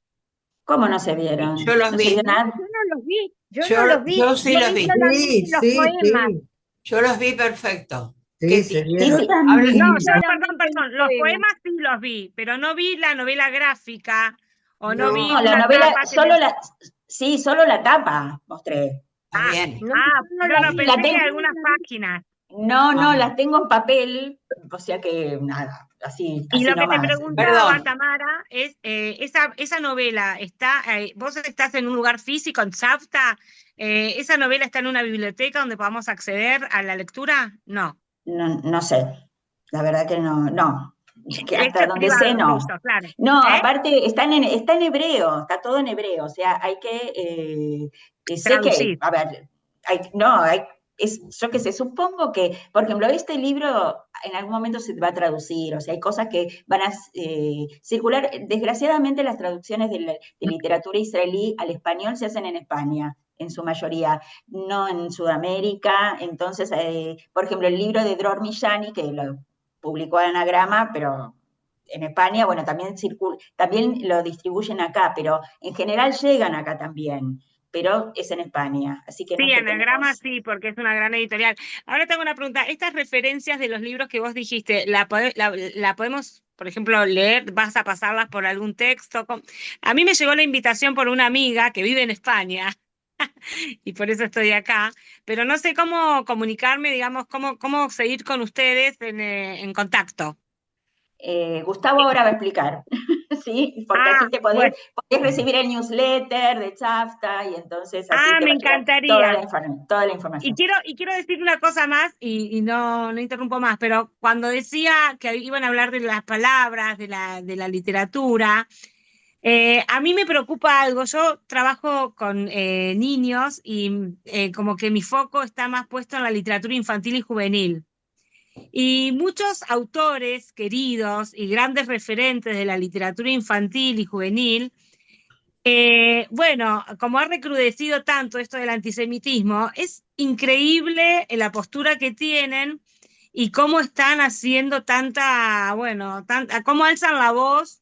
¿Cómo no se vieron? Yo los ¿No se vio vi. No, nada? yo no los vi, yo no los vi. Yo sí Yo los vi vi. solamente Sí, los sí, poemas. sí, Yo los vi perfecto. sí, se Sí, vieron. sí. Yo No, vi yo, solamente los perdón, los poemas. poemas sí los vi, pero no vi la novela gráfica o no vi No, la una novela, tapa que me... sí, solo la tapa mostré. Está bien. No, yo no No, la no, vi. La pensé que tengo, algunas páginas. no, Ah, las tengo en papel, o sea que nada, Y así lo que te nomás. preguntaba, perdón. Tamara, es, esa novela, está, vos estás en un lugar físico, en Tzavta, ¿esa novela está en una biblioteca donde podamos acceder a la lectura? No. No, no sé, la verdad que no, que Esto hasta es donde sé privado, no. tuyo, claro. No, ¿Eh? aparte está en hebreo, está todo en hebreo, o sea, hay sé que, Traducir. a ver, yo que sé, supongo que, por ejemplo, este libro en algún momento se va a traducir, o sea, hay cosas que van a circular. Desgraciadamente las traducciones de literatura israelí al español se hacen en España, en su mayoría, no en Sudamérica. Entonces, por ejemplo, el libro de Dror Millani, que lo publicó Anagrama, pero en España, bueno, también lo distribuyen acá, pero en general llegan acá también, pero es en España, así que no Sí, es que Anagrama tenemos... sí, porque es una gran editorial. Ahora tengo una pregunta. Estas referencias de los libros que vos dijiste, ¿la podemos, por ejemplo, leer? ¿Vas a pasarlas por algún texto? A mí me llegó la invitación por una amiga que vive en España y por eso estoy acá, pero no sé cómo comunicarme, digamos, cómo seguir con ustedes en contacto. Gustavo ahora va a explicar, ¿sí? Porque así te Bueno. podés recibir el newsletter de Chafta y entonces así te Me va a llegar toda encantaría. toda la Y información. quiero decir una cosa más, y no interrumpo más, pero cuando decía que iban a hablar de las palabras, de la literatura, a mí me preocupa algo. Yo trabajo con niños y como que mi foco está más puesto en la literatura infantil y juvenil. Y muchos autores queridos y grandes referentes de la literatura infantil y juvenil, bueno, como ha recrudecido tanto esto del antisemitismo, es increíble la postura que tienen y cómo están haciendo cómo alzan la voz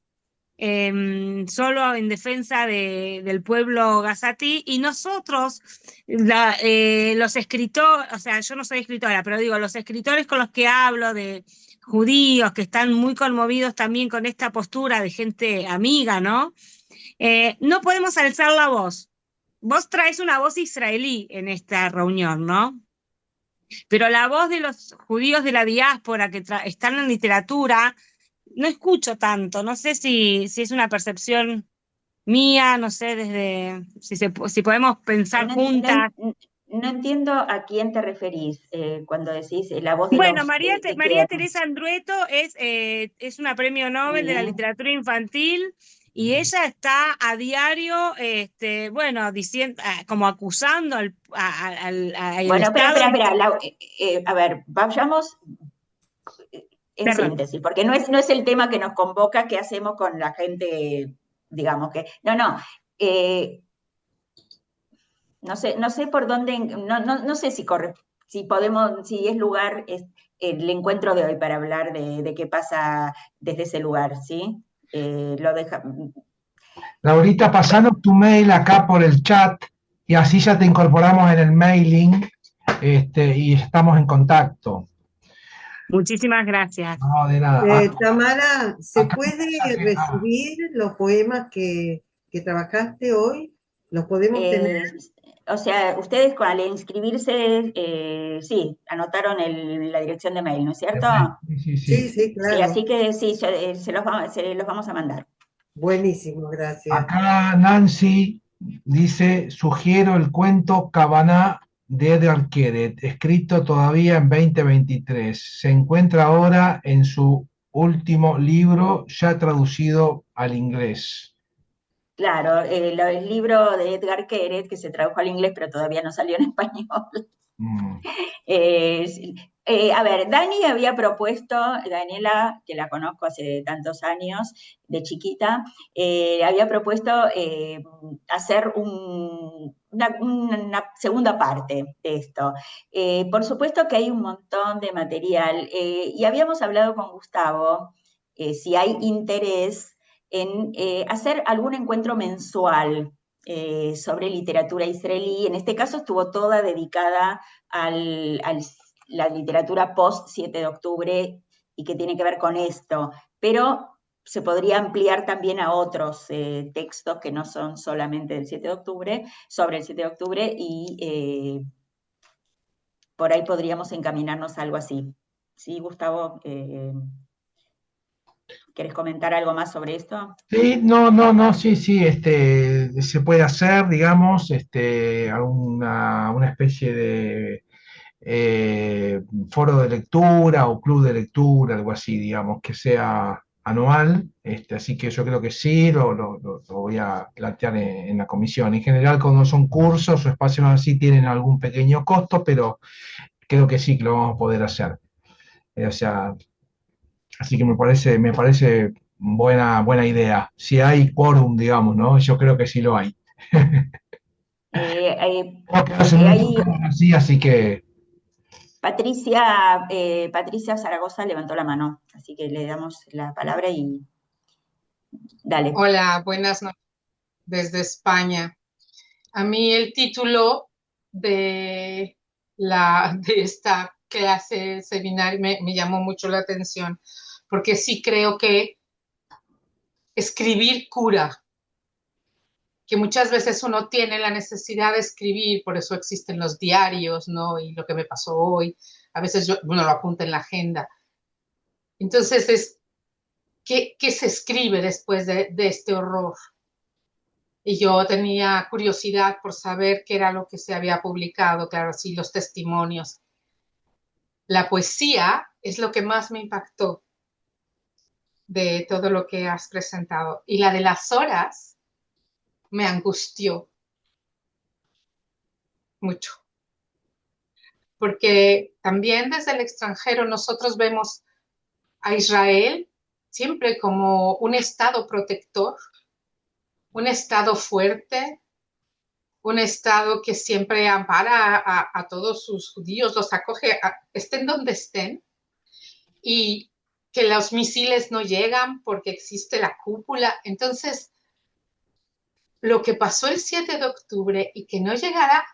solo en defensa del pueblo gazatí, y nosotros, los escritores, o sea, yo no soy escritora, pero digo, los escritores con los que hablo de judíos que están muy conmovidos también con esta postura de gente amiga, ¿no? No podemos alzar la voz. Vos traes una voz israelí en esta reunión, ¿no? Pero la voz de los judíos de la diáspora que están en literatura, no escucho tanto. No sé si es una percepción mía, no sé, si podemos pensar No, juntas. no entiendo a quién te referís cuando decís la voz de Bueno, los... ¿De María quién? Teresa Andrueto es una premio Nobel de la Sí. literatura infantil y ella está a diario, bueno, diciendo, como acusando al Bueno, Estado. a ver, vayamos en Perdón. síntesis, porque no es el tema que nos convoca, qué hacemos con la gente, digamos que... No, no sé por dónde, no sé si si podemos, si es lugar, es el encuentro de hoy para hablar de qué pasa desde ese lugar, ¿sí? Lo deja, Laurita, pasanos tu mail acá por el chat y así ya te incorporamos en el mailing, y estamos en contacto. Muchísimas gracias. No, de nada. Tamara, ¿se Acá- puede acá- recibir los poemas que trabajaste hoy? ¿Los podemos tener? o sea, ustedes al inscribirse, sí, anotaron la dirección de mail, ¿no es cierto? Sí, sí, Sí, sí. sí, Sí, así claro. que sí, se los vamos a mandar. Buenísimo, gracias. Acá Nancy dice, sugiero el cuento Cabaná de Edgar Keret, escrito todavía en 2023. Se encuentra ahora en su último libro, ya traducido al inglés. Claro, el libro de Edgar Queret, que se tradujo al inglés, pero todavía no salió en español. Mm. Sí. A ver, Dani había propuesto, Daniela, que la conozco hace tantos años, de chiquita, había propuesto hacer una segunda parte de esto. Por supuesto que hay un montón de material, y habíamos hablado con Gustavo, si hay interés en hacer algún encuentro mensual sobre literatura israelí. En este caso estuvo toda dedicada a la literatura post 7 de octubre y que tiene que ver con esto, pero se podría ampliar también a otros textos que no son solamente del 7 de octubre, sobre el 7 de octubre, y por ahí podríamos encaminarnos a algo así. ¿Sí, Gustavo? ¿Querés comentar algo más sobre esto? Sí, no, sí, sí, se puede hacer, digamos, una especie de foro de lectura o club de lectura, algo así, digamos, que sea anual, así que yo creo que sí, lo voy a plantear en la comisión. En general, cuando son cursos o espacios así, tienen algún pequeño costo, pero creo que sí que lo vamos a poder hacer. O sea, así que me parece buena idea. Si hay quórum, digamos, ¿no? Yo creo que sí lo hay. Creo que hace mucho Ahí así que Patricia Zaragoza levantó la mano, así que le damos la palabra y dale. Hola, buenas noches desde España. A mí el título de esta clase, seminario, me llamó mucho la atención, porque sí creo que escribir cura, que muchas veces uno tiene la necesidad de escribir, por eso existen los diarios, ¿no? Y lo que me pasó hoy, a veces uno lo apunta en la agenda. Entonces, ¿qué se escribe después de este horror? Y yo tenía curiosidad por saber qué era lo que se había publicado, claro, sí, los testimonios. La poesía es lo que más me impactó de todo lo que has presentado. Y la de las horas me angustió mucho. Porque también desde el extranjero nosotros vemos a Israel siempre como un estado protector, un estado fuerte, un Estado que siempre ampara a todos sus judíos, los acoge, estén donde estén, y que los misiles no llegan porque existe la cúpula. Entonces, lo que pasó el 7 de octubre y que no llegara,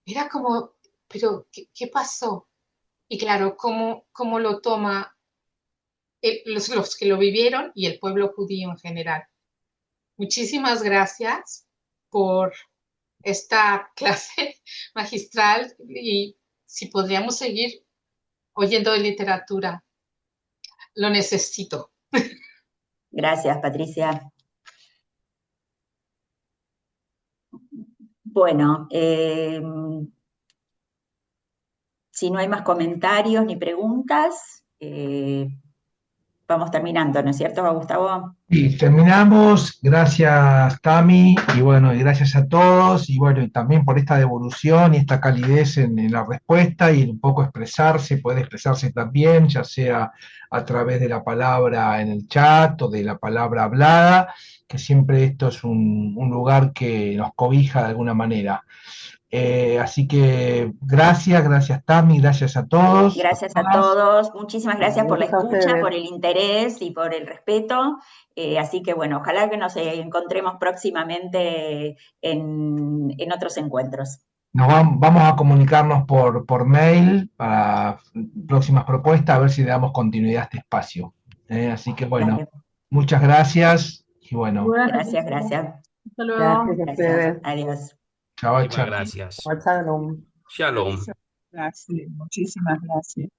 era como, pero ¿qué pasó? Y claro, ¿cómo lo toma los que lo vivieron y el pueblo judío en general? Muchísimas gracias por esta clase magistral y si podríamos seguir oyendo de literatura, lo necesito. Gracias, Patricia. Bueno, si no hay más comentarios ni preguntas, vamos terminando, ¿no es cierto, Gustavo? sí, terminamos. Gracias, Tami, y bueno, y gracias a todos, y bueno, y también por esta devolución y esta calidez en la respuesta y un poco expresarse, puede expresarse también, ya sea a través de la palabra en el chat o de la palabra hablada, que siempre esto es un lugar que nos cobija de alguna manera. Así que gracias Tami, gracias a todos. Gracias a todos, muchísimas gracias por la escucha, por el interés y por el respeto. Así que bueno, ojalá que nos encontremos próximamente en otros encuentros. Vamos a comunicarnos por mail para próximas propuestas, a ver si le damos continuidad a este espacio. Así que bueno, Dale. muchas gracias y bueno, Gracias. Hasta luego. Gracias a Gracias. ustedes. Adiós. chao, Muchísimas chao. gracias. Shalom. Shalom. Gracias, muchísimas gracias.